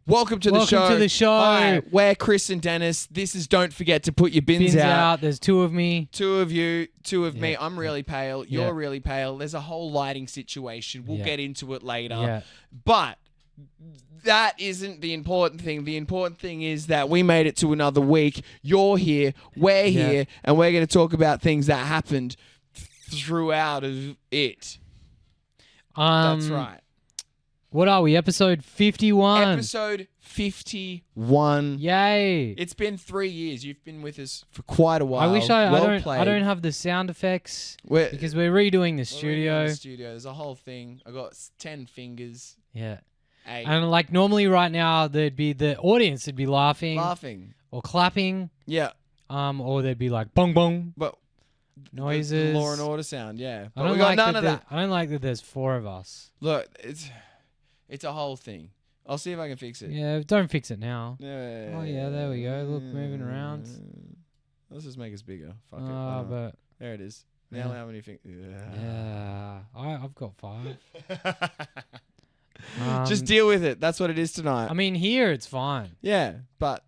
Welcome to the show. Welcome to the show. Hi, we're Chris and Dennis. This is Don't Forget to Put Your Bins Out. There's two of me. Two of you, two of me. Yeah. I'm really pale. Yeah. You're really pale. There's a whole lighting situation. We'll Yeah. get into it later. Yeah. But that isn't the important thing. The important thing is that we made it to another week. You're here. We're Yeah. here. And we're going to talk about things that happened throughout of it. That's right. What are we? Episode 51. Episode 51. Yay. It's been 3 years. You've been with us for quite a while. I wish I Well played. don't have the sound effects We're- because we're redoing the we're in studio. the studio. There's a whole thing. I got 10 fingers. Yeah. 8. And like normally right now there'd be the audience would be laughing Laughing. or clapping, Yeah. or they'd be like bong bong But noises. the Law and Order sound, yeah. I But don't we got like none of that. I don't like that there's 4 of us. Look, it's a whole thing. I'll see if I can fix it. Yeah, don't fix it now. Yeah. Oh, yeah, there we go. Look, moving around. Let's just make us bigger. Fuck it. Why not? But There it is. Now Yeah. how many fingers? yeah, I've got 5. Just deal with it. That's what it is tonight. I mean, here it's fine. Yeah, but,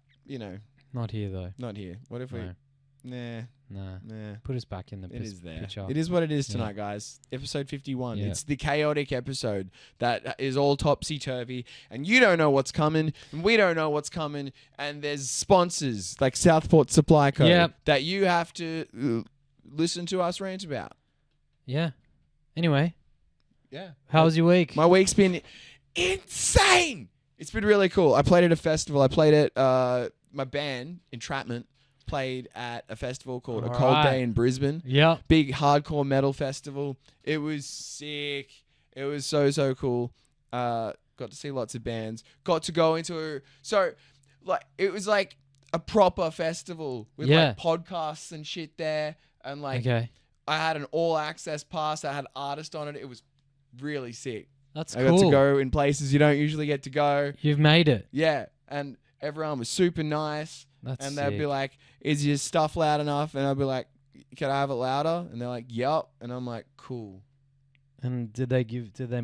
Not here though. not here. What if we... No, Nah. nah. Put us back in the It is there. picture. It is what it is Yeah. tonight, guys. Episode 51. Yeah. It's the chaotic episode that is all topsy-turvy, and you don't know what's coming, and we don't know what's coming, and there's sponsors like Southport Supply Co. Yep. that you have to listen to us rant about. Yeah. Anyway, Yeah. how was your week? My week's been insane. It's been really cool. I played at a festival. I played at my band, Entrapment, played at a festival called A Cold Alright. Day in Brisbane. Yep. Big hardcore metal festival. It was sick. It was so cool. Got to see lots of bands. Got to go into it was like a proper festival with Yeah. like podcasts and shit there, and like Okay. I had an all access pass. I had artist on it. It was really sick. That's I cool. got to go in places you don't usually get to go. You've made it. Yeah, and everyone was super nice. That's And sick. they'd be like, "Is your stuff loud enough?" And I'd be like, "Can I have it louder?" And they're like, "Yup." And I'm like, "Cool." And did they make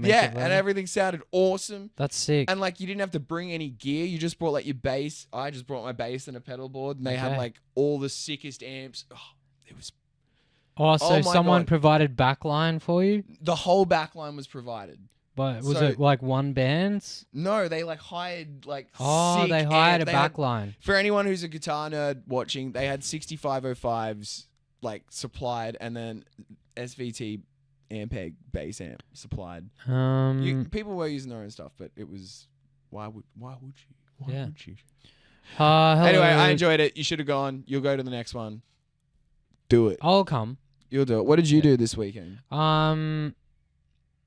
Yeah, it and louder? everything sounded awesome. That's sick. And like, you didn't have to bring any gear. You just brought like your bass. I just brought my bass and a pedal board, and they had Okay. like all the sickest amps. Oh, it was So my someone God. provided backline for you? the whole backline was provided. But was So- it like one band's? No, they like hired like. Oh, sick they hired a amps. They had- backline. For anyone who's a guitar nerd watching, they had 6505s like supplied, and then SVT Ampeg bass amp supplied. People were using their own stuff, but it was why would you? Why Yeah. would you? Hello. Anyway, I enjoyed it. You should have gone. You'll go to the next one. Do it. I'll come. You'll do it. What did you Yeah. do this weekend?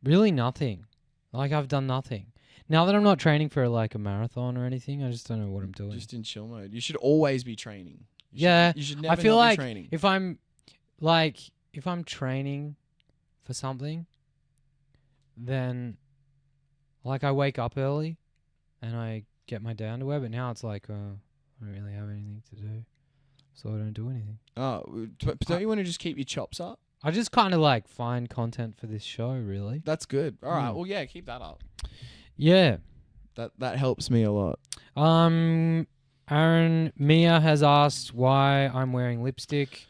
Really nothing. Like I've done nothing. Now that I'm not training for like a marathon or anything, I just don't know what I'm doing. Just in chill mode. You should always be training. You should- Yeah, you should never I feel not be like training. if I'm training for something, then like I wake up early and I get my day underwear, but now it's like I don't really have anything to do, so I don't do anything. Don't you want to just keep your chops up? I just kind of like find content for this show, really. That's good. All right. Mm. Well, yeah, keep that up. Yeah. That helps me a lot. Aaron Mia has asked why I'm wearing lipstick.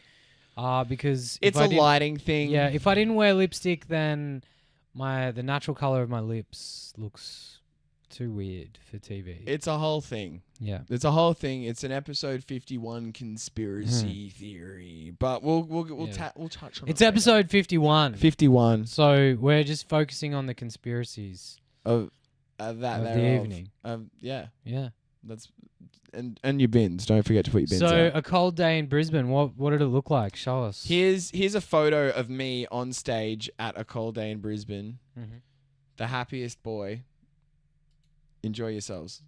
Because It's if I a didn't- lighting thing. Yeah, if I didn't wear lipstick, then the natural color of my lips looks too weird for TV. It's a whole thing. Yeah. It's a whole thing. It's an episode 51 conspiracy theory, but we'll Yeah. we'll touch on It's it later. episode 51. 51 So we're just focusing on the conspiracies of that of thereof. the evening. Yeah, Yeah. that's and your bins. Don't forget to put your bins So out. a cold day in Brisbane. What did it look like? Show us. Here's a photo of me on stage at a cold day in Brisbane. Mhm. The happiest boy. Enjoy yourselves.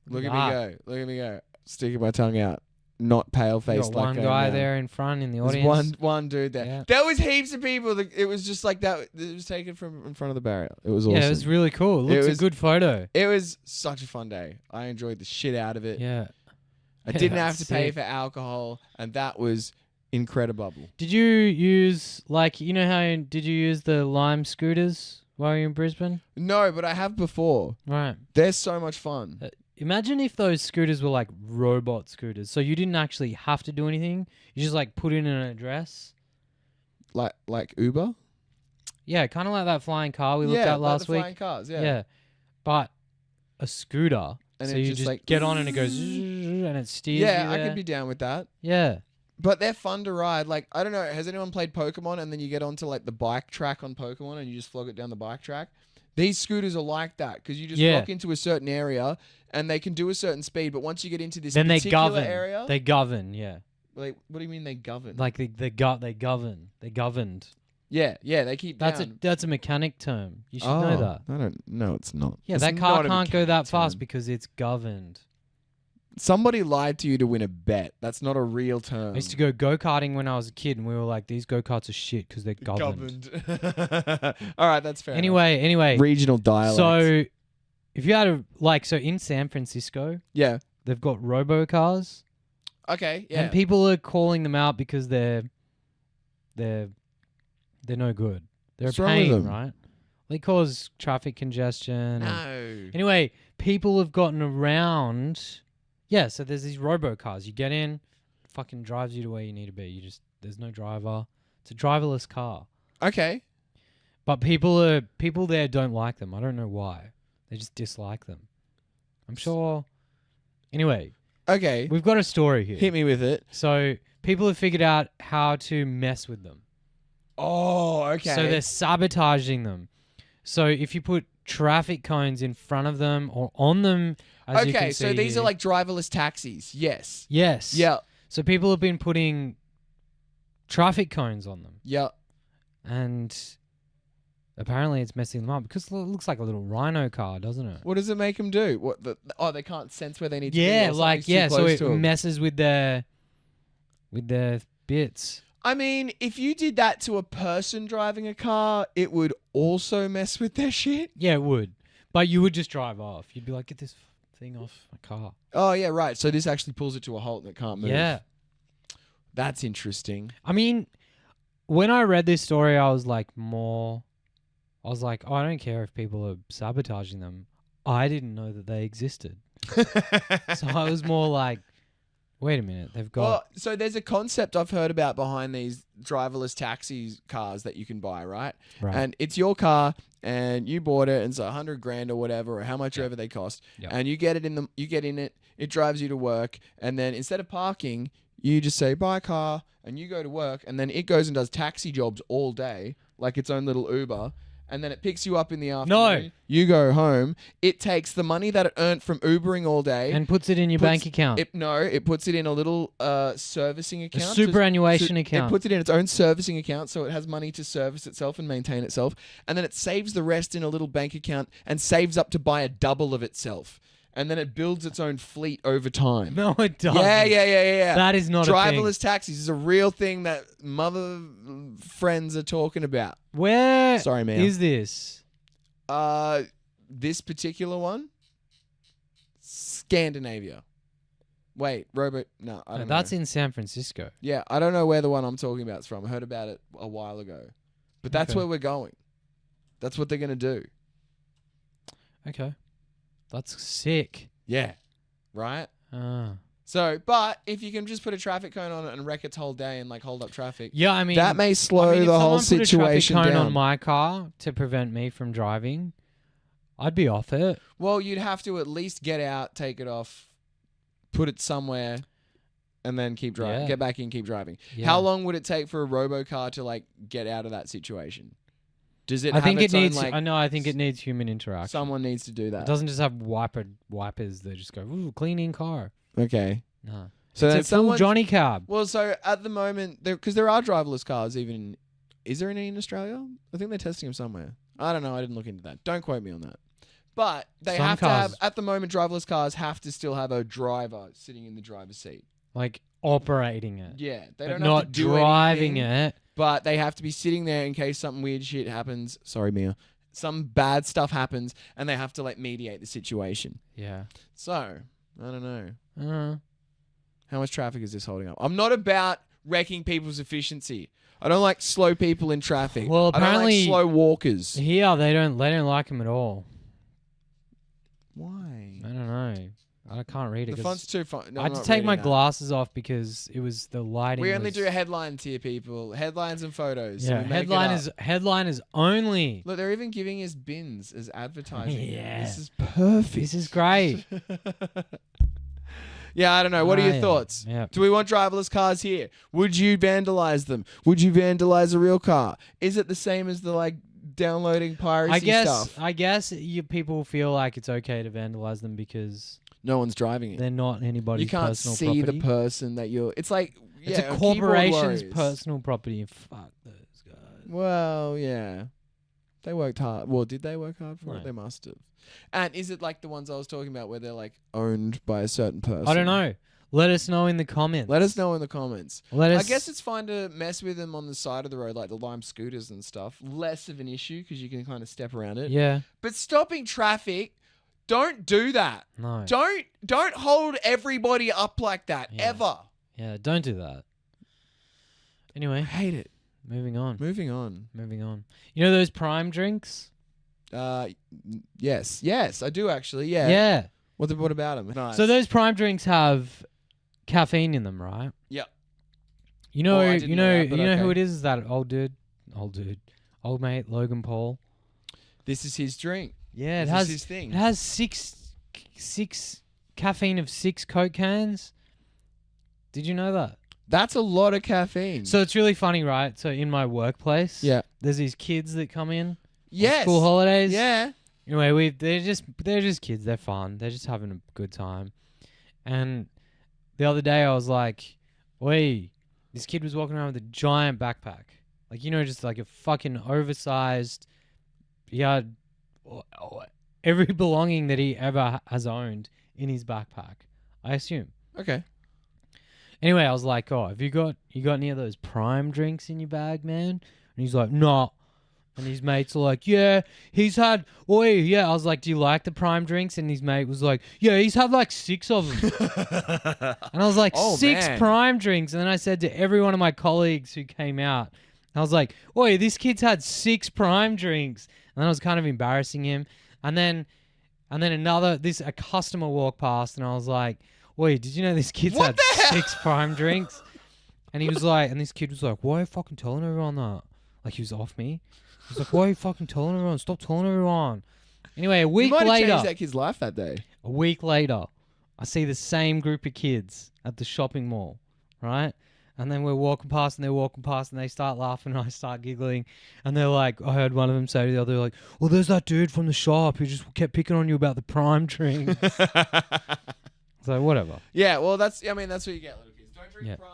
Look at Ah. me go. Look at me go. Sticking my tongue out. Not pale You faced got like one going guy down. there in front in the There's audience. one dude there. Yeah. There was heaps of people. It was just like that. It was taken from in front of the barrier. It was awesome. Yeah, it was really cool. It looks was- a good photo. It was such a fun day. I enjoyed the shit out of it. Yeah. I didn't have That's to pay sick. for alcohol, and that was incredible. Did you use did you use the Lime scooters while you were in Brisbane? No, but I have before. Right. They're so much fun. imagine if those scooters were like robot scooters. So you didn't actually have to do anything. You just like put in an address. Like Uber? Yeah, kind of like that flying car we looked at last the week. flying cars, yeah. Yeah. But a scooter. And so it you just just like get on and it goes and it steers you Yeah, I there. could be down with that. Yeah. But they're fun to ride. Like, I don't know, has anyone played Pokemon and then you get onto like the bike track on Pokemon and you just flog it down the bike track? These scooters are like that because you just walk into a certain area and they can do a certain speed, but once you get into this then particular area, they govern, yeah. like, what do you mean they govern? Like they govern. They governed. Yeah, they keep down. That's a mechanic term. You should know that. I don't know. It's not. Yeah, It's that car not a can't go that mechanic fast term. because it's governed. Somebody lied to you to win a bet. That's not a real term. I used to go karting when I was a kid, and we were like, "These go karts are shit because they're governed." All right, that's fair. Anyway, Regional dialect. so if you had so in San Francisco, yeah. they've got robocars, Okay. Yeah. and people are calling them out because they're no good. They're What's a wrong with pain, them? right? They cause traffic congestion. and- No. Anyway, people have gotten around. Yeah, so there's these robocars. You get in, fucking drives you to where you need to be. There's no driver. It's a driverless car. Okay. But people there don't like them. I don't know why. They just dislike them. I'm sure. Anyway, Okay. we've got a story here. Hit me with it. So people have figured out how to mess with them. Oh, okay. So they're sabotaging them. So if you put traffic cones in front of them or on them, as you okay. can So see these here. are like driverless taxis. Yes. Yes. Yeah. So people have been putting traffic cones on them, Yeah. and apparently it's messing them up because it looks like a little rhino car, doesn't it? What does it make them do? What? They can't sense where they need to be. Yeah, or like something's too so close it to 'em. messes with their bits. I mean, if you did that to a person driving a car, it would also mess with their shit. Yeah, it would, but you would just drive off. You'd be like, "Get this thing off my car." Oh yeah, right. So this actually pulls it to a halt and it can't move. Yeah. That's interesting. I mean, when I read this story, I was like, oh, I don't care if people are sabotaging them. I didn't know that they existed. So I was more like, wait a minute, they've got... Well, so there's a concept I've heard about behind these driverless taxi cars that you can buy, right? Right. And it's your car and you bought it and it's $100,000 or whatever or how much ever they cost. Yep. And you get in it, it drives you to work, and then instead of parking, you just say buy a car and you go to work, and then it goes and does taxi jobs all day, like its own little Uber. And then it picks you up in the afternoon. No. You go home. It takes the money that it earned from Ubering all day and puts it in your bank account. It puts it in a little servicing account. superannuation account. It puts it in its own servicing account, so it has money to service itself and maintain itself. And then it saves the rest in a little bank account and saves up to buy a double of itself. And then it builds its own fleet over time. No, it doesn't. Yeah. That is not a thing. Driverless taxis is a real thing that mother friends are talking about. Where Sorry, man. is this? This particular one? Scandinavia. Wait, no, I don't know. That's in San Francisco. Yeah, I don't know where the one I'm talking about is from. I heard about it a while ago. But that's Okay. where we're going. That's what they're going to do. Okay. That's sick. Yeah. Right? Ah. So, but if you can just put a traffic cone on it and wreck its whole day and like hold up traffic, Yeah, I mean... that may slow if the whole someone put a situation traffic cone down. on my car to prevent me from driving, I'd be off it. Well, you'd have to at least get out, take it off, put it somewhere, and then keep driving. Yeah. Get back in, keep driving. Yeah. How long would it take for a robocar to like get out of that situation? Does it I have think its it own, needs. like, I know. I think it needs human interaction. someone needs to do It that? doesn't just have wipers that just go, "Ooh, cleaning car." Okay. No. So then It's a full someone Johnny cab. Well, so at the moment, because there are driverless cars, even is there any in Australia? I think they're testing them somewhere. I don't know. I didn't look into that. Don't quote me on that. But they Some have to have cars- at the moment. Driverless cars have to still have a driver sitting in the driver's seat. Like operating it. Yeah, they but don't not have to do driving anything, it. but they have to be sitting there in case something weird shit happens. Sorry, Mia. Some bad stuff happens, and they have to like mediate the situation. Yeah. So I don't know. Uh, How much traffic is this holding up? I'm not about wrecking people's efficiency. I don't like slow people in traffic. Well, I don't apparently- like slow walkers. here they don't like him at all. Why? I don't know. I can't read it. The 'cause font's too fun. No, I had I'm to not take my reading that. glasses off because it was the lighting. We only was- do headlines here, people. Headlines and photos. Yeah, We make it up. headliners only. Look, they're even giving us bins as advertising. Yeah. This is perfect. This is great. Yeah, I don't know. What are your Yeah. thoughts? Yeah. Do we want driverless cars here? Would you vandalize them? Would you vandalize a real car? Is it the same as the like downloading piracy stuff? I guess you people feel like it's okay to vandalize them because No one's driving it. they're not anybody's You can't personal see property. the person that you're. It's like It's yeah, a keyboard corporation's warriors. personal property. Fuck those guys. Well, yeah. They worked hard. Well, did they work hard for No. it? They must have. And is it like the ones I was talking about where they're like owned by a certain person? I don't know. Let us know in the comments. Let us know in the comments. Let us. I guess it's fine to mess with them on the side of the road, like the Lime scooters and stuff. Less of an issue because you can kind of step around it. Yeah. But stopping traffic, don't do that. No. Don't hold everybody up like that Yeah. ever. Yeah. Don't do that. Anyway, I hate it. moving on. Moving on. Moving on. You know those Prime drinks? Yes, I do actually. Yeah. Yeah. What about them? Nice. So those Prime drinks have caffeine in them, right? Yep. You know, Well, I didn't know that, but you know who okay. it is? That old mate Logan Paul. This is his drink. Yeah, it This has is his thing. it has six caffeine of 6 Coke cans. Did you know that? That's a lot of caffeine. So it's really funny, right? So in my workplace, yeah. there's these kids that come in on Yes. school holidays. Yeah. Anyway, they're just kids. They're fun. They're just having a good time. And the other day I was like, "Oi!" This kid was walking around with a giant backpack, like just like a fucking oversized. He had every belonging that he ever has owned in his backpack, I assume. Okay. Anyway, I was like, "Oh, have you got any of those Prime drinks in your bag, man?" And he's like, "No." And his mates are like, "Yeah, he's had, yeah." I was like, "Do you like the Prime drinks?" And his mate was like, "Yeah, he's had like 6 of them." And I was like, Oh, 6 man. Prime drinks. And then I said to every one of my colleagues who came out, I was like, "Oi, this kid's had 6 Prime drinks." And then I was kind of embarrassing him. And then a customer walked past and I was like, "Oi, did you know this kid's What had the hell? 6 Prime drinks?" And he was like, and this kid was like, "Why are you fucking telling everyone that?" Like he was off me. He's like, "Why are you fucking telling everyone? Stop telling everyone." Anyway, a You week might have later, changed that kid's life that day. I see the same group of kids at the shopping mall, right? And then we're walking past and they're walking past and they start laughing and I start giggling. And they're like, I heard one of them say to the other, like, "Well, there's that dude from the shop who just kept picking on you about the Prime drink." So whatever. Yeah. Well, that's what you get, little kids. Don't drink Yeah. Prime.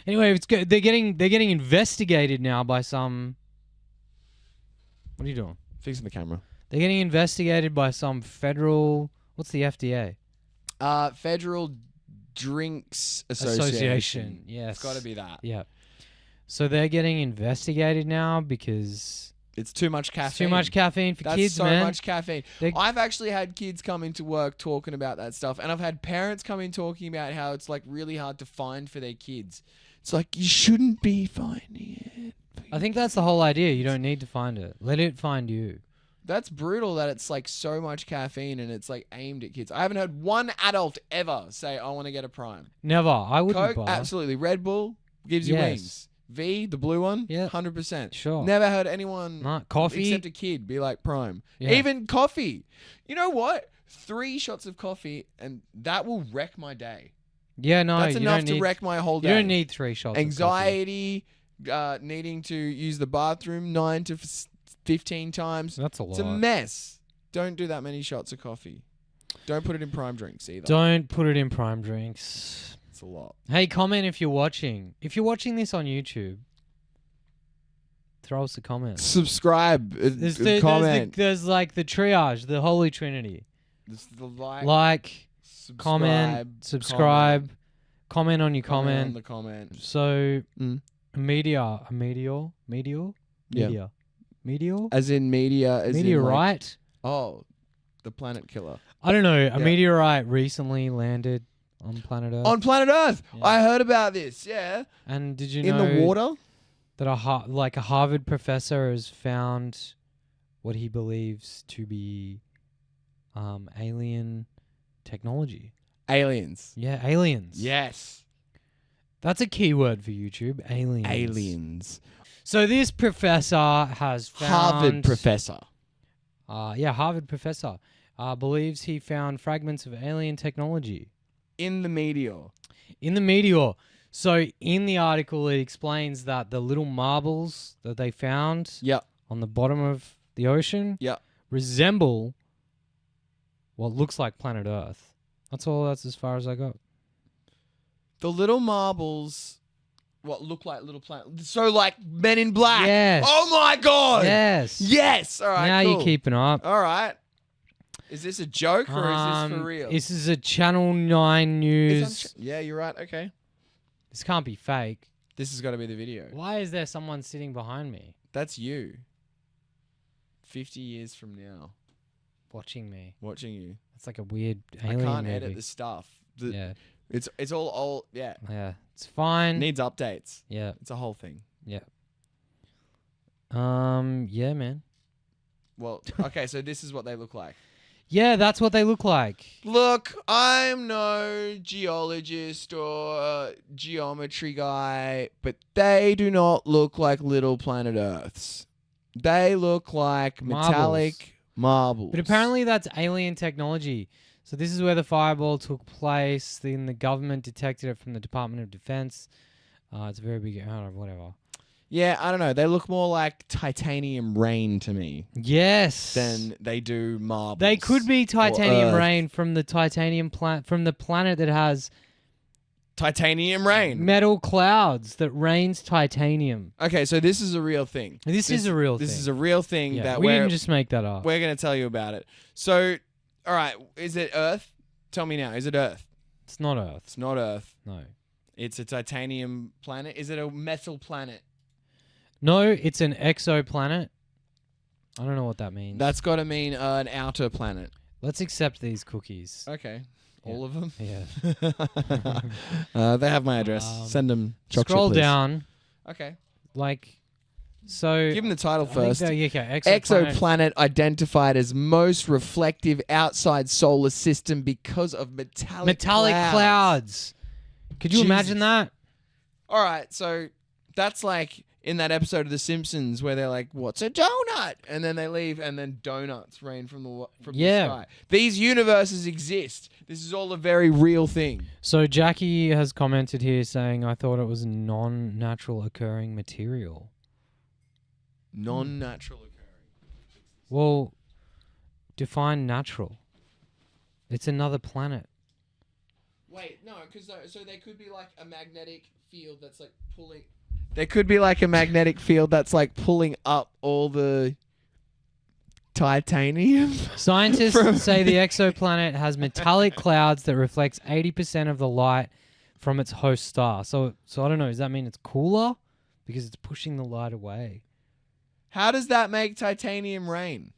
Anyway, it's good. They're getting investigated now by some. What are you doing? Fixing the camera. They're getting investigated by some federal. What's the FDA? Federal Drinks Association. Yes. It's got to be that. Yeah. So they're getting investigated now because It's too much caffeine. it's too much caffeine for That's kids, so man. much caffeine. They- I've actually had kids come into work talking about that stuff, and I've had parents come in talking about how it's like really hard to find for their kids. It's like you shouldn't be finding it. I think that's the whole idea. You don't need to find it. Let it find you. That's brutal that it's like so much caffeine and it's like aimed at kids. I haven't heard one adult ever say, I want to get a Prime. Never. I wouldn't Coke, buy. absolutely. Red Bull gives you Yes. wings. V, the blue one, Yeah. 100%. Sure. Never heard anyone Nah, coffee. except a kid be like Prime. Yeah. Even coffee. You know what? 3 shots of coffee and that will wreck my day. Yeah, no, That's you enough don't to need, wreck my whole day. You don't need 3 shots. Of coffee. Anxiety, needing to use the bathroom 9 to 15 times. That's a It's a lot. mess. Don't do that many shots of coffee. Don't put it in Prime drinks either. Don't put it in Prime drinks. It's a lot. Hey, comment if you're watching. If you're watching this on YouTube, throw us a comment. Subscribe. Comment. There's like the triage, the Holy Trinity. There's the like, Like, subscribe, comment, subscribe, comment on your comment on comment. the comment. So, Mm. meteor, Yeah. meteor, As in media. As in like, meteorite. the planet killer. I don't know. A Yeah. meteorite recently landed on planet Earth. On planet Earth. Yeah. I heard about this. Yeah. And did you In know the water. that a Harvard professor has found what he believes to be alien technology? Aliens. Yeah, aliens. Yes. That's a keyword for YouTube. Aliens. Aliens. So this professor has found... Harvard professor. Harvard professor. Believes he found fragments of alien technology. In the meteor. In the meteor. So in the article, it explains that the little marbles that they found Yep. on the bottom of the ocean Yep. resemble what looks like planet Earth. That's as far as I got. The little marbles, what look like little planets. So like Men in Black. Yes. Oh my God. Yes. Yes. All right. Now cool. you're keeping up. All right. Is this a joke or is this for real? This is a Channel 9 news. Yeah, you're right. Okay. This can't be fake. This has got to be the video. Why is there someone sitting behind me? That's you. 50 years from now. Watching me. Watching you. It's like a weird alien I can't movie. edit the stuff. Yeah. It's all old. Yeah. Yeah. It's fine. Needs updates. Yeah. It's a whole thing. Yeah. Yeah, man. Well, okay, so this is what they look like. Yeah, that's what they look like. Look, I'm no geologist or geometry guy, but they do not look like little planet Earths. They look like metallic marbles. But apparently that's alien technology. So this is where the fireball took place. Then the government detected it from the Department of Defense. It's a very big... I don't know, whatever. Yeah, I don't know. They look more like titanium rain to me Yes. than they do marbles. They could be titanium Earth. rain from the from the planet that has Titanium rain. metal clouds that rains titanium. Okay, so this is a real thing. This is a real thing. This is a real thing Yeah, that we didn't just make that up. we're going to tell you about it. So, all right, is it Earth? Tell me now. Is it Earth? It's not Earth. It's not Earth. No. It's a titanium planet. Is it a metal planet? No, it's an exoplanet. I don't know what that means. That's got to mean an outer planet. Let's accept these cookies. Okay. Yeah. All of them? Yeah. They have my address. Send them chocolate, Scroll please. down. Okay. So... Give them the title I think first. okay, Exoplanet identified as most reflective outside solar system because of metallic clouds. Could you imagine that? All right, so that's like in that episode of The Simpsons where they're like, "What's a donut?" and then they leave, and then donuts rain from the sky. These universes exist. This is all a very real thing. So Jackie has commented here saying, "I thought it was non-natural occurring material." Non-natural occurring. Well, define natural. It's another planet. Wait, no, because so they could be like a magnetic field that's like pulling. There could be like a magnetic field that's like pulling up all the titanium. Scientists say the exoplanet has metallic clouds that reflects 80% of the light from its host star. So I don't know. Does that mean it's cooler because it's pushing the light away? How does that make titanium rain?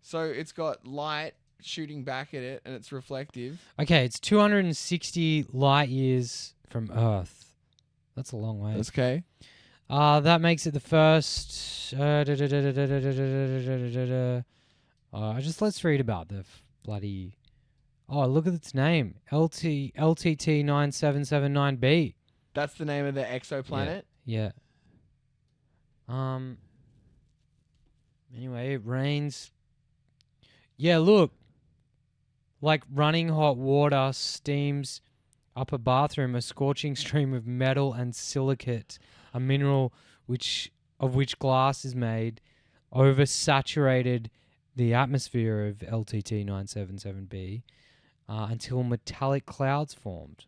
So it's got light shooting back at it and it's reflective. Okay, it's 260 light years from Earth. That's a long way. That's okay. That makes it the first. Let's read about the bloody. Oh, look at its name. LTT 9779b. That's the name of the exoplanet. Yeah. Anyway, it rains. Yeah, look. Like running hot water steams up a bathroom, a scorching stream of metal and silicate, a mineral of which glass is made, oversaturated the atmosphere of LTT 977b until metallic clouds formed.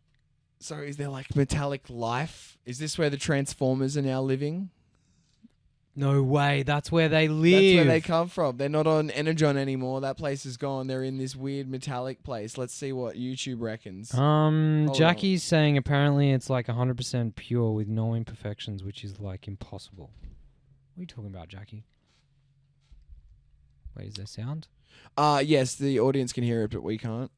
So is there like metallic life? Is this where the Transformers are now living? No way. That's where they live. That's where they come from. They're not on Energon anymore. That place is gone. They're in this weird metallic place. Let's see what YouTube reckons. Jackie's saying apparently it's like 100% pure with no imperfections, which is like impossible. What are you talking about, Jackie? Wait, is there sound? Yes, the audience can hear it, but we can't.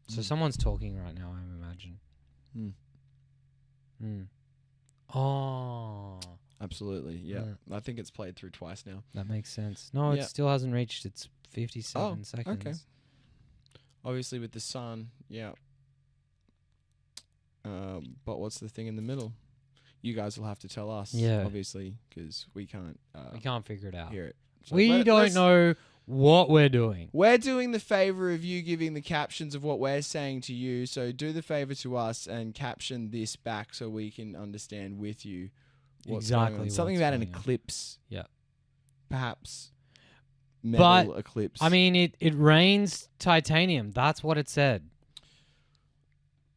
So someone's talking right now, I imagine. Oh. Absolutely, yeah. I think it's played through twice now. That makes sense. No, it still hasn't reached its 57 seconds. Okay. Obviously with the sun, yeah. But what's the thing in the middle? You guys will have to tell us, obviously, because we can't. We can't figure it out. Hear it. So we don't know what we're doing. We're doing the favor of you giving the captions of what we're saying to you. So do the favor to us and caption this back so we can understand with you what's going on. Something about an eclipse. Yeah. Perhaps. Metal eclipse. I mean, it rains titanium. That's what it said.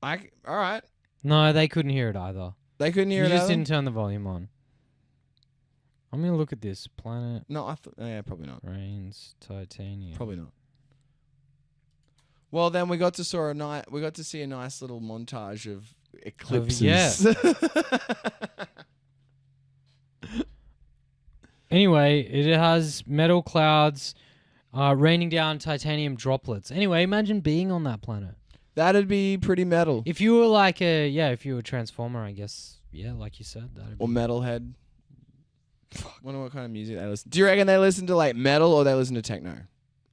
All right. No, they couldn't hear it either. They couldn't hear it. You just didn't turn the volume on. I'm gonna look at this planet. No, I thought. Yeah, probably not. Rains titanium. Probably not. Well, then we got to see a nice little montage of eclipses. Yeah. Anyway, it has metal clouds raining down titanium droplets. Anyway, imagine being on that planet. That'd be pretty metal. If you were like if you were a Transformer, I guess, like you said. Or Metalhead. Wonder what kind of music they listen. Do you reckon they listen to like metal or they listen to techno?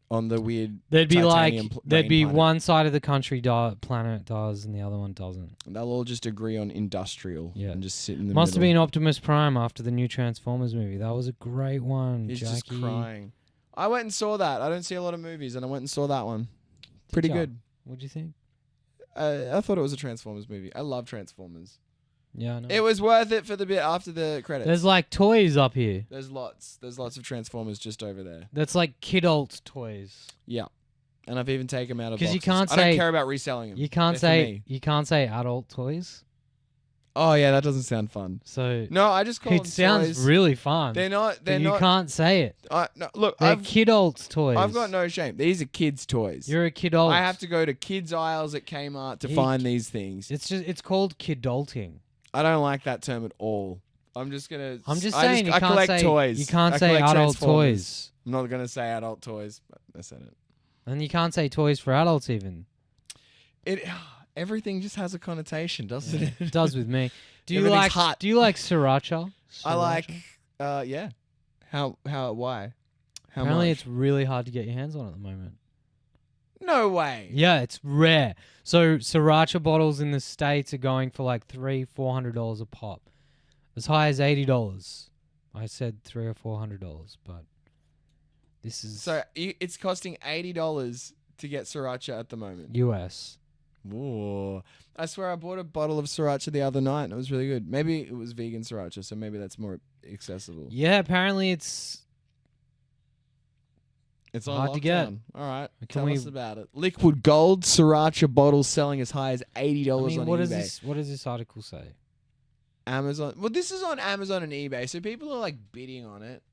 On the weird there'd be titanium there'd be planet. one side of the country planet does and the other one doesn't. They'll all just agree on industrial and just sit in the Must have middle. been Optimus Prime after the new Transformers movie. That was a great one. He's Jackie. just crying. I went and saw that. I don't see a lot of movies, and I went and saw that one. Pretty good. What'd you think? I thought it was a Transformers movie. I love Transformers. Yeah, I know. It was worth it for the bit after the credits. There's like toys up here. There's lots of Transformers just over there. That's like kidult toys. Yeah. And I've even taken them out of boxes. Because you can't say... I don't care about reselling them. You can't say adult toys. Oh, yeah, that doesn't sound fun. So... No, I just call them toys. It sounds really fun. They're not... You can't say it. No, look, they're kidult toys. I've got no shame. These are kids' toys. You're a kidult. I have to go to kids' aisles at Kmart to find these things. It's called kidulting. I don't like that term at all. I'm just saying I collect toys. You can't say adult toys. I'm not gonna say adult toys, but I said it. And you can't say toys for adults even. Everything just has a connotation, doesn't it? It does with me. Do you like sriracha? I like yeah. Why? How Apparently much? it's really hard to get your hands on at the moment. No way. Yeah, it's rare. So sriracha bottles in the States are going for like $300-400 a pop. As high as $80. I said $300 or $400, but this is so it's costing $80 to get sriracha at the moment. US. Ooh. I swear I bought a bottle of sriracha the other night and it was really good. Maybe it was vegan sriracha, so maybe that's more accessible. Yeah, apparently it's on hard lockdown. to get. All right, tell us about it. Liquid gold sriracha bottles selling as high as $80 on eBay. What does this article say? Amazon. Well, this is on Amazon and eBay, so people are like bidding on it.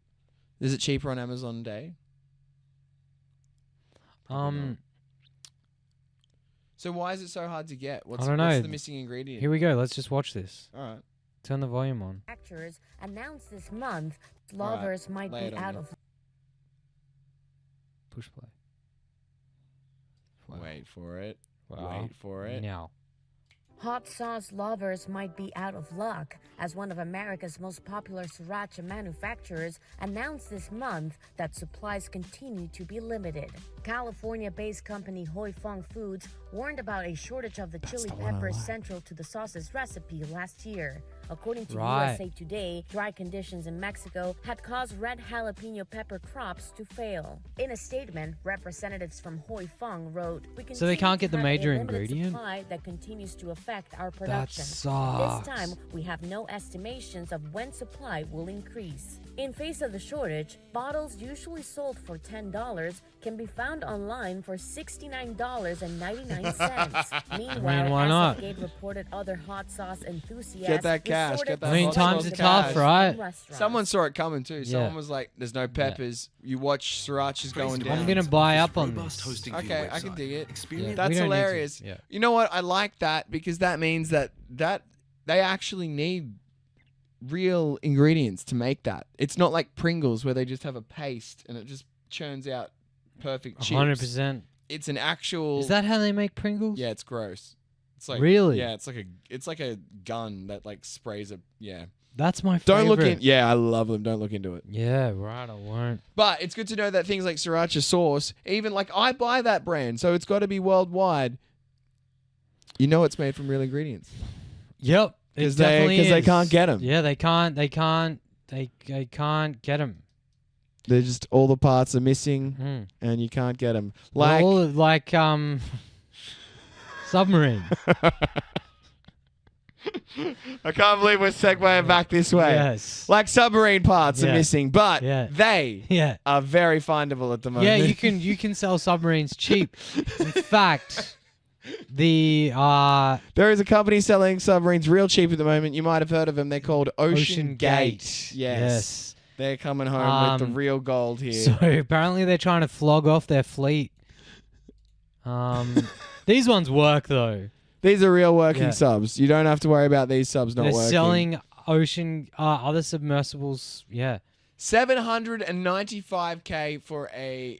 Is it cheaper on Amazon Day? So why is it so hard to get? What's the missing ingredient? Here we go. Let's just watch this. All right. Turn the volume on. Manufacturers announced this month lovers might be out of. Push play. Wow. Wait for it. Wow. Wait for it. Now. Hot sauce lovers might be out of luck, as one of America's most popular sriracha manufacturers announced this month that supplies continue to be limited. California-based company Hoi Fong Foods warned about a shortage of the chili peppers central to the sauce's recipe last year. According to USA Today, dry conditions in Mexico had caused red jalapeno pepper crops to fail. In a statement, representatives from Hoi Fong wrote, "So they can't get the major ingredient supply that continues to affect our production. That sucks. This time, we have no estimations of when supply will increase." In face of the shortage, bottles usually sold for $10 can be found online for $69.99. Meanwhile, why not? SFGate reported other hot sauce enthusiasts Get that cash. Get that. times are tough, right? Someone saw it coming too. Someone was like, "There's no peppers." You watch sriracha's going down. I'm gonna buy up on this. Okay, I can dig it. Yeah, That's hilarious. Yeah. You know what? I like that because that means that they actually need real ingredients to make that. It's not like Pringles where they just have a paste and it just churns out perfect chips. 100%. It's an actual. Is that how they make Pringles? Yeah, it's gross. It's like really. Yeah, it's like a gun that like sprays a. Yeah. That's my Don't favorite. look in. Yeah, I love them. Don't look into it. Yeah, right. I won't. But it's good to know that things like sriracha sauce, even like I buy that brand, so it's got to be worldwide. You know it's made from real ingredients. Yep. Because Definitely they is. can't get them. Yeah, they can't get them. They're just all the parts are missing, and you can't get them. Like submarine. I can't believe we're segueing back this way. Yes. Like submarine parts are missing, but they are very findable at the moment. Yeah, you can sell submarines cheap. In fact, there is a company selling submarines real cheap at the moment. You might have heard of them. They're called Ocean Gate. Yes. Yes. They're coming home with the real gold here. So apparently they're trying to flog off their fleet. These ones work though. These are real working subs. You don't have to worry about these subs not working. They're selling other submersibles. Yeah. $795K for a.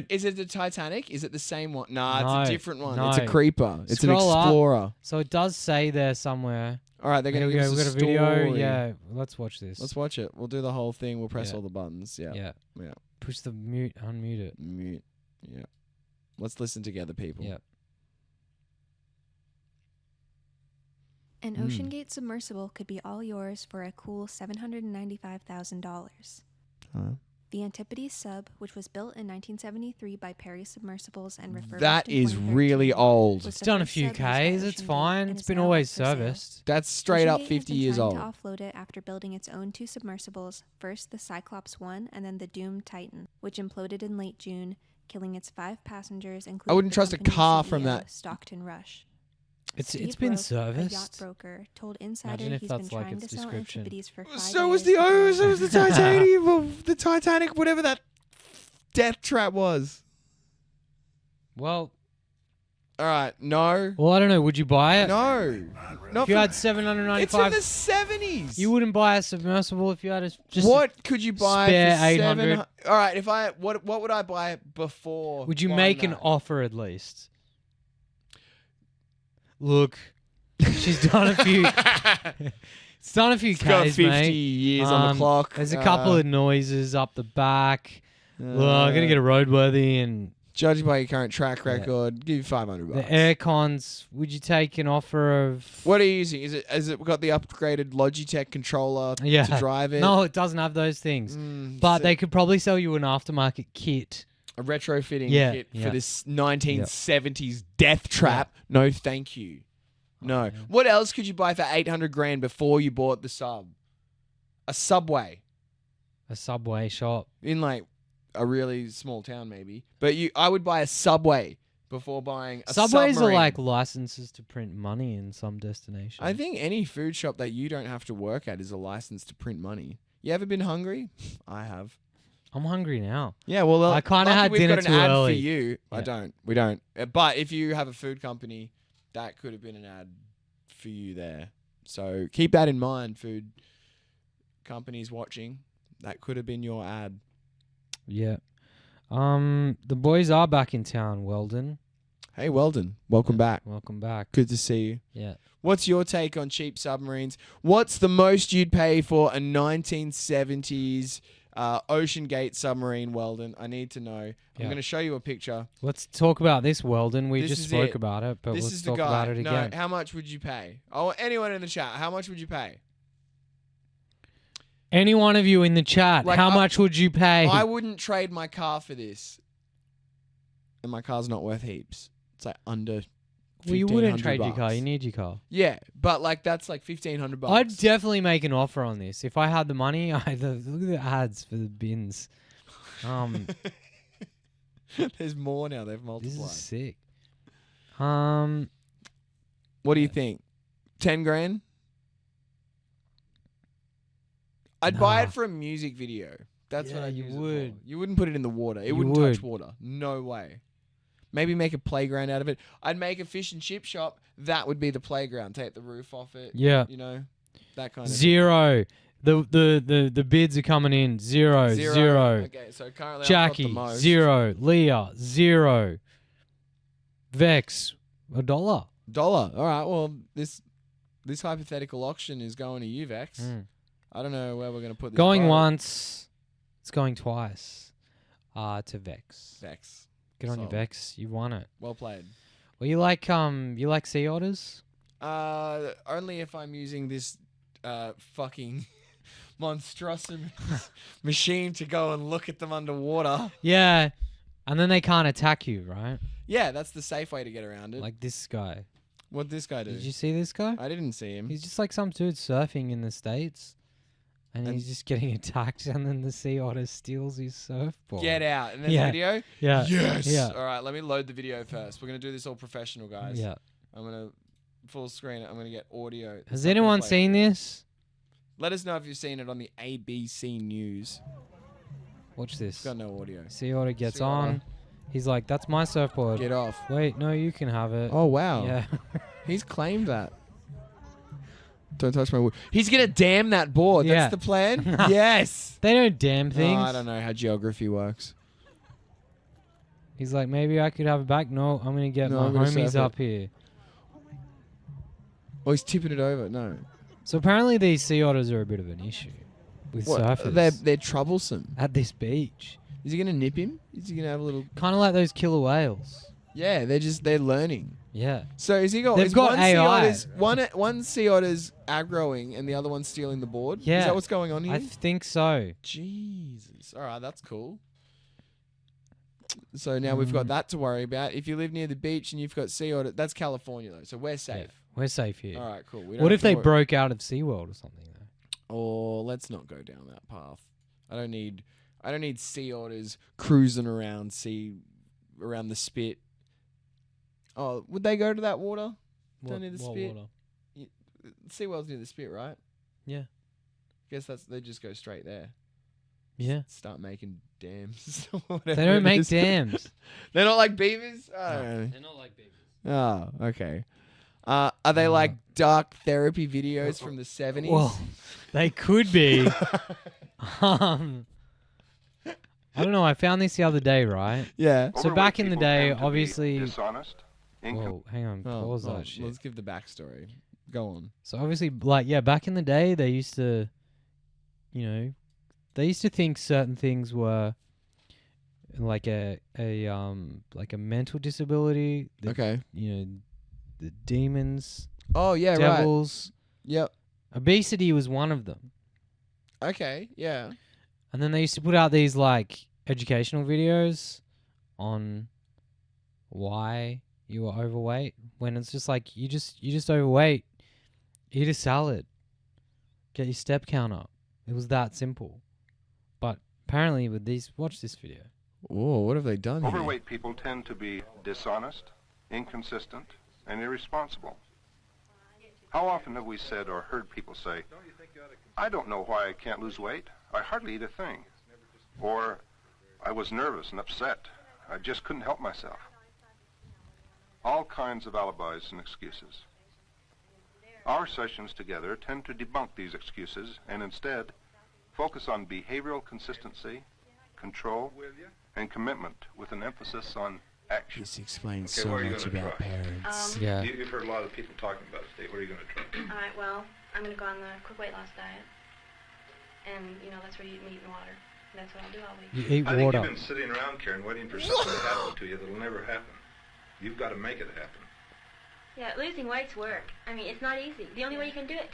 Is it the Titanic? Is it the same one? Nah, it's a different one. No. It's a creeper. It's Scroll an explorer. Up. So it does say there somewhere. All right, they're going to give us a video. story. Yeah, let's watch this. Let's watch it. We'll do the whole thing. We'll press all the buttons. Yeah. Yeah. Yeah. Push the mute, unmute it. Mute. Yeah. Let's listen together, people. Yeah. An OceanGate submersible could be all yours for a cool $795,000. The Antipodes sub, which was built in 1973 by Perry Submersibles and refurbished That in is 2013, really old. was It's the done a first few sub used by Ks. It's OceanGate fine. and It's is been now always up for sale. serviced. That's straight up OceanGate 50 has been years trying old. to offload it after building its own two submersibles, first the Cyclops 1 and then the Doom Titan, which imploded in late June, killing its 5 passengers, including I wouldn't the trust a company's car from CEO, that. Stockton Rush. It's Steve been Roke, a yacht serviced. broker, told Insider Imagine if he's been that's like trying its to sell description. Antipodes for 5 So years. was the Titanium, the Titanic, whatever that death trap was. Well, all right, no. Well, I don't know. Would you buy it? No. If you had $795, it's from the 70s. You wouldn't buy a submersible if you had just. What could you buy spare for 800? All right, if I what would I buy before? Would you buying make an that? offer at least? Look, she's done a few. It's done a few It's got Ks, 50 mate. years on the clock. There's a couple of noises up the back. Look, I'm gonna get a roadworthy and judging by your current track record, give you $500. the air cons. Would you take an offer of? What are you using? Is it got the upgraded Logitech controller to drive it? No, it doesn't have those things. But they could probably sell you an aftermarket kit. A retrofitting kit for yeah. this 1970s death trap. No, thank you. No. What else could you buy for 800 grand before you bought the sub? A Subway A Subway shop. in like a really small town, maybe. But I would buy a Subway before buying a Subways submarine. are like licenses to print money in some destinations. I think any food shop that you don't have to work at is a license to print money. You ever been hungry? I have. I'm hungry now. Yeah, well, I kinda lucky had we've dinner got an too ad early. for you. Yeah. We don't. But if you have a food company, that could have been an ad for you there. So keep that in mind, food companies watching. That could have been your ad. Yeah. The boys are back in town, Weldon. Hey, Weldon, welcome back. Welcome back. Good to see you. Yeah. What's your take on cheap submarines? What's the most you'd pay for a 1970s Ocean Gate submarine, Weldon? I need to know. I'm going to show you a picture. Let's talk about this, Weldon. We This just is spoke it. about it, but This let's is the talk guy. about it again. No, how much would you pay? Oh, anyone in the chat, how much would you pay? Any one of you in the chat, Like, how much would you pay? I wouldn't trade my car for this. And my car's not worth heaps. It's like under Well, you wouldn't $1,500 trade your car. bucks. You need your car. Yeah, but like that's like $1,500. I'd definitely make an offer on this. If I had the money, look at the ads for the bins. There's more now. They've This multiplied. is sick. What do you think? 10 grand? I'd buy Nah. it for a music video. That's what Yeah, I'd you use it would. for. You wouldn't put it in the water. It You wouldn't would. touch water. No way. Maybe make a playground out of it. I'd make a fish and chip shop. That would be the playground. Take the roof off it. Yeah. You know, that kind of Zero. The bids are coming in. Zero. Okay, so currently Jackie, I've got the most. 0. Leah, 0. Vex, $1. $1. All right. Well, this this hypothetical auction is going to you, Vex. I don't know where we're going to put this. Going boat. once, it's going twice. To Vex. Vex. Good on you, Solid. Vex. You won it. Well played. Well, you like sea otters? Only if I'm using this fucking monstrosity machine to go and look at them underwater. Yeah, and then they can't attack you, right? Yeah, that's the safe way to get around it. Like this guy. What'd this guy do? Did you see this guy? I didn't see him. He's just like some dude surfing in the States. And And- he's just getting attacked, and then the sea otter steals his surfboard. Get out. And then Yeah. the video? Yeah. Yes. Yeah. All right, let me load the video first. We're going to do this all professional, guys. Yeah. I'm going to full screen it. I'm going to get audio. It's Has not gonna anyone play seen audio. this? Let us know if you've seen it on the ABC News. Watch this. It's got no audio. Sea otter gets Sea otter. on. He's like, "That's my surfboard." Get off. Wait, no, you can have it. Oh, wow. Yeah. He's claimed that. Don't touch my wood. He's going to dam that board. Yeah. That's the plan? Yes. They don't damn things. Oh, I don't know how geography works. He's like, maybe I could have it back. No, I'm gonna get No, my I'm gonna homies surf up here. Oh, he's tipping it over. No. So apparently these sea otters are a bit of an issue with surfers They're troublesome. at this beach. Is he going to nip him? Is he going to have a little... Kind of like those killer whales. Yeah, they're learning. Yeah. So is he got? They've is got one AI. Sea otter's, one sea otter's aggroing and the other one's stealing the board. Yeah. Is that what's going on here? I think so. Jesus. All right, that's cool. So now we've got that to worry about. If you live near the beach and you've got sea otter, that's California though, so we're safe. We're safe here. All right, cool. We What have if to they worry- broke out of SeaWorld or something though? Oh, let's not go down that path. I don't need sea otters cruising around around the spit. Oh, would they go to that water? Down near the spit? water? SeaWorld's near the spit, right? Yeah. Guess they just go straight there. Yeah. Start making dams. They don't make dams. They're not like beavers? I don't know. They're not like babies. Oh, okay. Are they like dark therapy videos from the 70s? Well, they could be. I don't know. I found this the other day, right? yeah. So back in the Overweight day, people tend to be obviously. dishonest, Whoa, hang on. Pause that shit. Let's give the backstory. Go on. So obviously, back in the day, they used to, they used to think certain things were like a mental disability. Okay. The demons, Oh, yeah, right. devils. Yep. Obesity was one of them. Okay, yeah. And then they used to put out these like educational videos on why you were overweight. When it's just like you just overweight. Eat a salad. Get your step count up. It was that simple. But apparently with these, watch this video. Whoa, what have they done here? Overweight people tend to be dishonest, inconsistent, and irresponsible. How often have we said or heard people say, I don't know why I can't lose weight. I hardly eat a thing. Or, I was nervous and upset. I just couldn't help myself. All kinds of alibis and excuses. Our sessions together tend to debunk these excuses and instead focus on behavioral consistency, control, and commitment with an emphasis on action. This explains Okay, so what are you much gonna about try? parents. Yeah. You've heard a lot of people talking about it today. What are you going to try? All right, well, I'm going to go on the quick weight loss diet. And, that's where you eat meat and water. That's what I'll do all week. You eat I think water. you've been sitting around, Karen, waiting for something to happen to you that'll never happen. You've got to make it happen. Yeah, losing weight's work. I mean, it's not easy. The only way you can do it,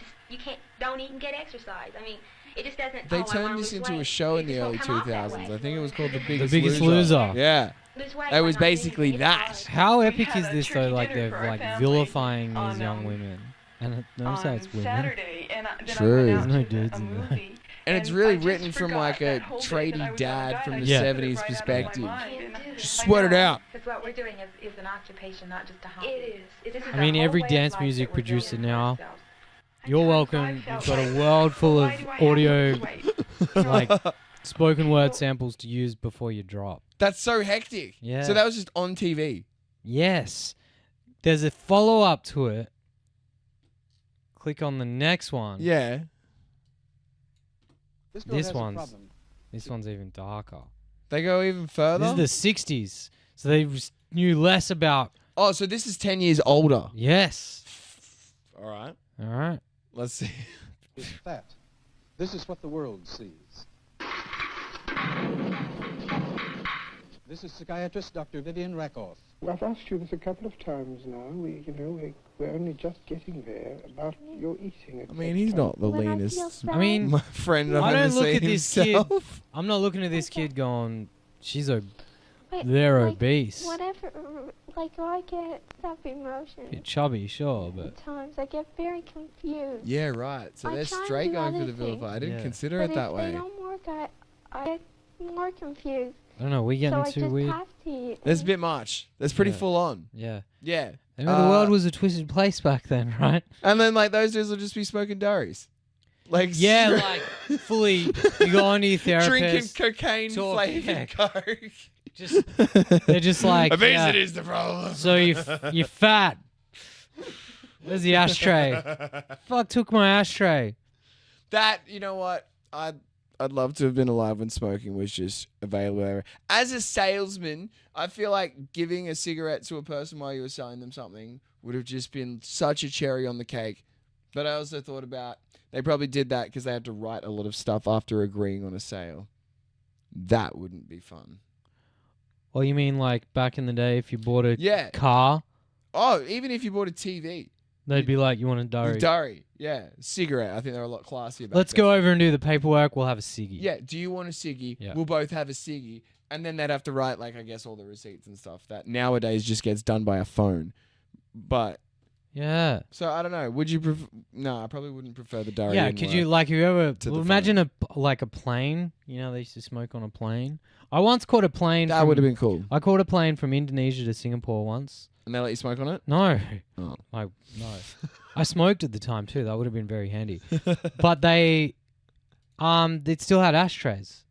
don't eat and get exercise. I mean, it just doesn't. They I turned wanna this lose into a weight. show in It the just early won't come off that 2000s. way. I think it was called The The Biggest Loser. Yeah. Lose weight It by was not doing basically anything. that. It's How We epic had is a this though? turkey Like dinner they're for our like family vilifying on, these young women. And notice on how it's women. Saturday, and then True. I There's went no out to dudes a in there. movie, And it's I really just written from forgot like a that whole day that I tradie was on a dad diet. from I the just put it 70s right out of my perspective. mind, and Just I sweat it know. out. Because what we're doing is an occupation, not just a hobby. It is. This is I a mean, whole every way of dance life music that we're producer building for now, ourselves. you're welcome. You've got a world full of audio, like spoken word samples to use before you drop. That's so hectic. Yeah. So that was just on TV. Yes. There's a follow up to it. Click on the next one. Yeah. This one's even darker. They go even further. This is the 60s. So they knew less about. Oh, so this is 10 years older. Yes. All right. All right. Let's see. Is that this is what the world sees. This is psychiatrist Dr. Vivian Rakoff. I've asked you this a couple of times now. We're only just getting there about your eating. I mean, he's not the leanest. I mean, my friend I've I ever don't look seen at this himself. kid. I'm not looking at this kid going, they're obese. Whatever, I get that emotion. Bit chubby, sure, but At times I get very confused. Yeah, right. So I they're try and straight do going for other the vilify. I didn't Yeah. consider But it that if way. they don't work, I get more confused. I don't know. We So getting I too just weird. have to eat. That's a bit much. That's pretty Yeah. full on. Yeah. Yeah. I mean, the world was a twisted place back then, right? And then like those dudes will just be smoking durries. Like Yeah, like fully. You go on to your therapist. drinking cocaine talk- flavored yeah. coke. Just they're just like Obesity is the problem. So you're fat. Where's the ashtray? Fuck took my ashtray. That, you know what? I'd love to have been alive when smoking was just available everywhere. As a salesman, I feel like giving a cigarette to a person while you were selling them something would have just been such a cherry on the cake. But I also thought about they probably did that because they had to write a lot of stuff after agreeing on a sale. That wouldn't be fun. Well, you mean like back in the day, if you bought a Yeah. car, Oh, even if you bought a TV. they'd be like, "You want a durry?" Durry. Yeah. Cigarette. I think they're a lot classier back Let's then. go over and do the paperwork. We'll have a ciggy. Yeah. Do you want a ciggy? Yeah. We'll both have a ciggy. And then they'd have to write, like, I guess, all the receipts and stuff that nowadays just gets done by a phone. But, Yeah. so I don't know. Would you prefer? No, I probably wouldn't prefer the durry. Yeah. in Could work. you like you ever to the well, imagine a plane? You know, they used to smoke on a plane. I once caught a plane. That would have been cool. I caught a plane from Indonesia to Singapore once. And they let you smoke on it? No. Oh. No. I smoked at the time too. That would have been very handy. But they still had ashtrays.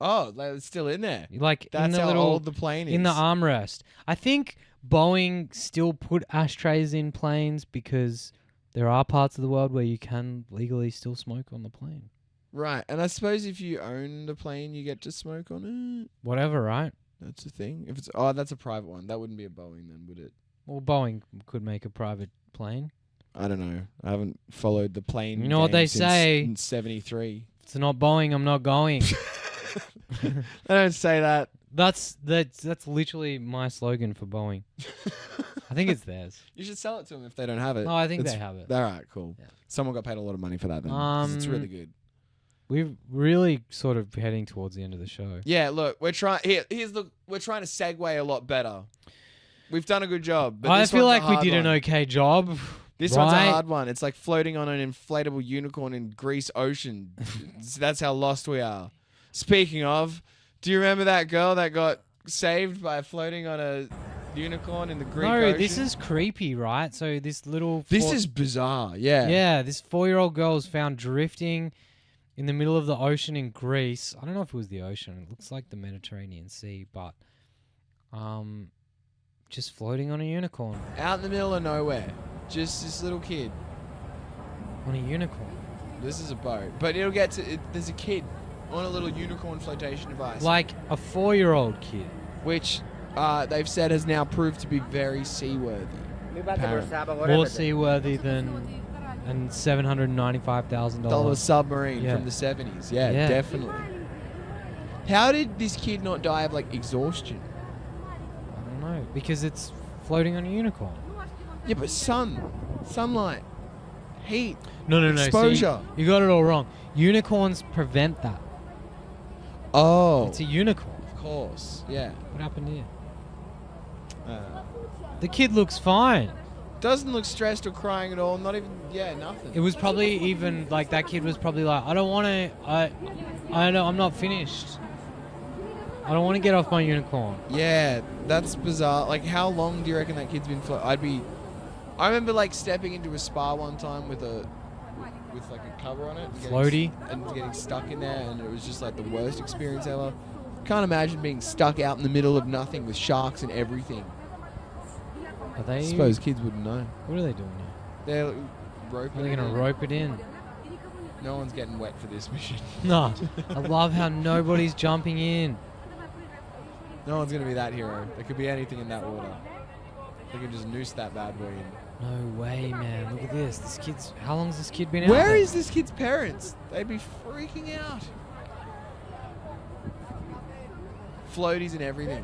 Oh, it's still in there. Like That's in the how little, old the plane is. in the armrest. I think Boeing still put ashtrays in planes because there are parts of the world where you can legally still smoke on the plane. Right. And I suppose if you own the plane, you get to smoke on it. Whatever, right? That's the thing. If it's that's a private one. That wouldn't be a Boeing then, would it? Well, Boeing could make a private plane. I don't know. I haven't followed the plane. You know what game they since say? In '73. It's not Boeing. I'm not going. I don't say that. That's literally my slogan for Boeing. I think it's theirs. You should sell it to them if they don't have it. No, I think It's- they have it. All right, cool. Yeah. Someone got paid a lot of money for that then. 'cause it's really Um, good. We're really sort of heading towards the end of the show. Yeah, look, we're trying. We're trying to segue a lot better. We've done a good job. But I this feel one's a like we hard did an one. okay job. This one's a right? hard one. It's like floating on an inflatable unicorn in Greece ocean. That's how lost we are. Speaking of, do you remember that girl that got saved by floating on a unicorn in the Greek No, ocean? this is creepy, right? So this little... This is bizarre, yeah. Yeah, this 4-year-old girl was found drifting in the middle of the ocean in Greece. I don't know if it was the ocean. It looks like the Mediterranean Sea, but... just floating on a unicorn. Out in the middle of nowhere. Just this little kid. On a unicorn? This is a boat. But it'll get to... there's a kid on a little unicorn flotation device. Like a 4-year-old kid. Which they've said has now proved to be very seaworthy. More seaworthy than a $795,000 submarine Yeah. from the 70s. Yeah, Yeah. definitely. How did this kid not die of like exhaustion? I don't know. Because it's floating on a unicorn. Yeah, but sunlight, heat, No. exposure. See, you got it all wrong. Unicorns prevent that. Oh, It's a unicorn. of course. Yeah. What happened here? The kid looks fine. Doesn't look stressed or crying at all. Not even. Yeah, nothing. It was probably even like that kid was probably like, I don't want to. I know I'm not finished. I don't want to get off my unicorn. Yeah, that's bizarre. Like, how long do you reckon that kid's been I remember like stepping into a spa one time with like a cover on it. And Floaty? Getting stuck in there, and it was just like the worst experience ever. Can't imagine being stuck out in the middle of nothing with sharks and everything. Are they? I suppose kids wouldn't know. What are they doing now? They're roping. Are they gonna rope it in? No one's getting wet for this mission. No. I love how nobody's jumping in. No one's gonna be that hero. There could be anything in that water. They could just noose that bad boy in. No way, man. Look at this. This kid's... How long's this kid been out Where there? is this kid's parents? They'd be freaking out. Floaties and everything.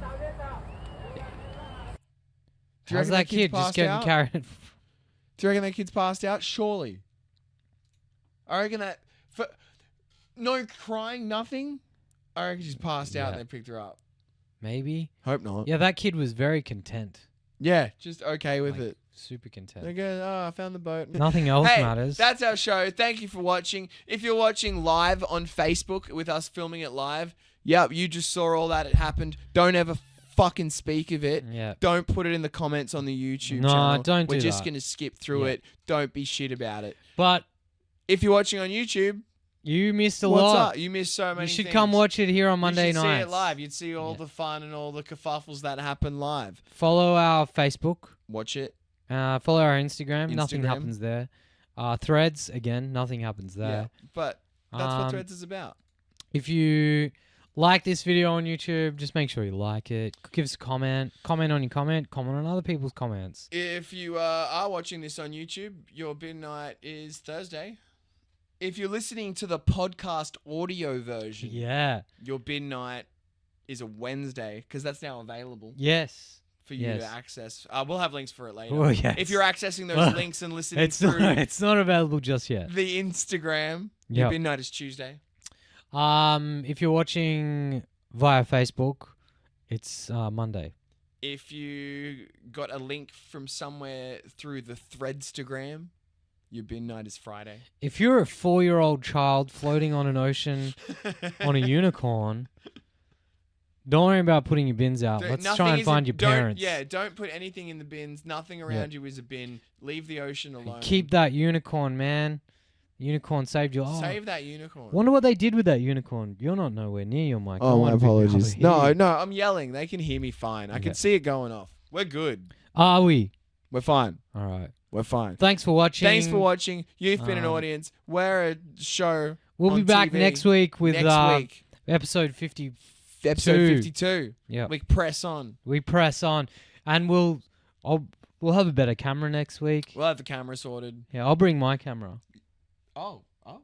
Do you How's reckon that kid's kid just passed getting out? carried? Do you reckon that kid's passed out? Surely. I reckon that... For no crying, nothing. I reckon she's passed out and they picked her up. Maybe. Hope not. Yeah, that kid was very content. Yeah, just okay with Like, it. Super content. They go, oh, I found the boat. Nothing else Hey, matters. That's our show. Thank you for watching. If you're watching live on Facebook with us filming it live, yep, you just saw all that. It happened. Don't ever fucking speak of it. Yeah. Don't put it in the comments on the YouTube No, channel. don't We're do just that. going to skip through it. Don't be shit about it. But if you're watching on YouTube, you missed a what's lot. up? You missed so many You should things. come watch it here on Monday you should nights. see it live. You'd see all the fun and all the kerfuffles that happen live. Follow our Facebook. Watch it. Follow our Instagram. Nothing Instagram. happens there. Threads, again, nothing happens there. Yeah, but that's what Threads is about. If you like this video on YouTube, just make sure you like it. Give us a comment. Comment on your comment. Comment on other people's comments. If you are watching this on YouTube, your bin night is Thursday. If you're listening to the podcast audio version, your bin night is a Wednesday because that's now available. Yes. For you to access. We'll have links for it later. Oh, yes. If you're accessing those links and listening through it's not available just yet. the Instagram, your bin night is Tuesday. If you're watching via Facebook, it's Monday. If you got a link from somewhere through the Threadstagram, your bin night is Friday. If you're a 4-year-old child floating on an ocean on a unicorn, don't worry about putting your bins out. Let's try and find your parents. Don't put anything in the bins. Nothing around you is a bin. Leave the ocean alone. Keep that unicorn, man. The unicorn saved you. Save that unicorn. Wonder what they did with that unicorn. You're not nowhere near your mic. Oh, my apologies. No, I'm yelling. They can hear me fine. I can see it going off. We're good. Are we? We're fine. All right. We're fine. Thanks for watching. You've been an audience. We're a show. We'll be back TV. next week with episode 50. Episode 52. Yeah. We press on. And we'll have a better camera next week. We'll have the camera sorted. Yeah, I'll bring my camera. Oh,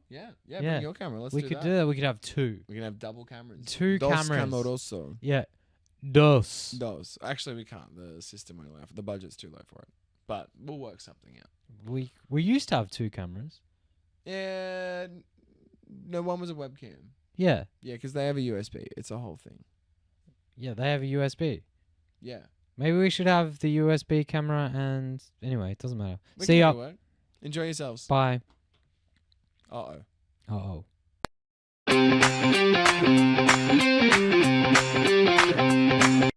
yeah. Bring your camera. We could do that. We could have two. We can have double cameras. Two cameras. Cameras. Yeah. Dos. Actually, we can't. The system won't allow for. The budget's too low for it. But we'll work something out. We used to have two cameras. Yeah. No, one was a webcam. Yeah. Yeah, because they have a USB. It's a whole thing. Yeah, they have a USB. Yeah. Maybe we should have the USB camera and... Anyway, it doesn't matter. See ya. Enjoy yourselves. Bye. Uh-oh. Uh-oh.